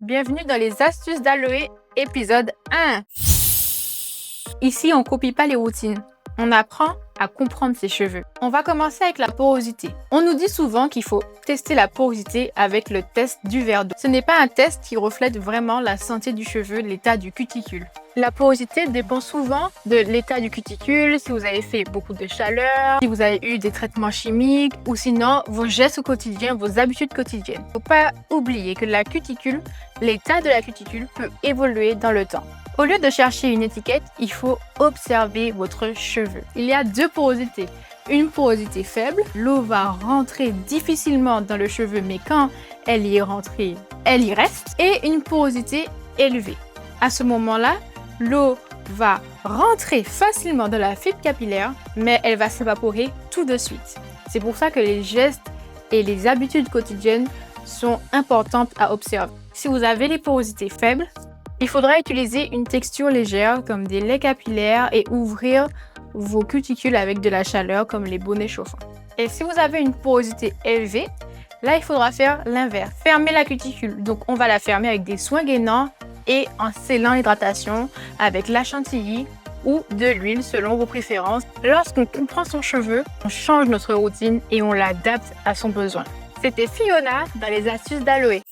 Bienvenue dans les astuces d'Aloé, épisode 1. Ici, on ne copie pas les routines. On apprend à comprendre ses cheveux. On va commencer avec la porosité. On nous dit souvent qu'il faut tester la porosité avec le test du verre d'eau. Ce n'est pas un test qui reflète vraiment la santé du cheveu, l'état du cuticule. La porosité dépend souvent de l'état du cuticule, si vous avez fait beaucoup de chaleur, si vous avez eu des traitements chimiques ou sinon vos gestes quotidiens, vos habitudes quotidiennes. Il ne faut pas oublier que la cuticule, l'état de la cuticule peut évoluer dans le temps. Au lieu de chercher une étiquette, il faut observer votre cheveu. Il y a deux porosités. Une porosité faible, l'eau va rentrer difficilement dans le cheveu, mais quand elle y est rentrée, elle y reste. Et une porosité élevée. À ce moment-là, l'eau va rentrer facilement dans la fibre capillaire, mais elle va s'évaporer tout de suite. C'est pour ça que les gestes et les habitudes quotidiennes sont importantes à observer. Si vous avez les porosités faibles, il faudra utiliser une texture légère comme des laits capillaires et ouvrir vos cuticules avec de la chaleur comme les bonnets chauffants. Et si vous avez une porosité élevée, là il faudra faire l'inverse. Fermer la cuticule. Donc on va la fermer avec des soins gainants et en scellant l'hydratation avec la chantilly ou de l'huile selon vos préférences. Lorsqu'on comprend son cheveu, on change notre routine et on l'adapte à son besoin. C'était Fiona dans les astuces d'Aloé.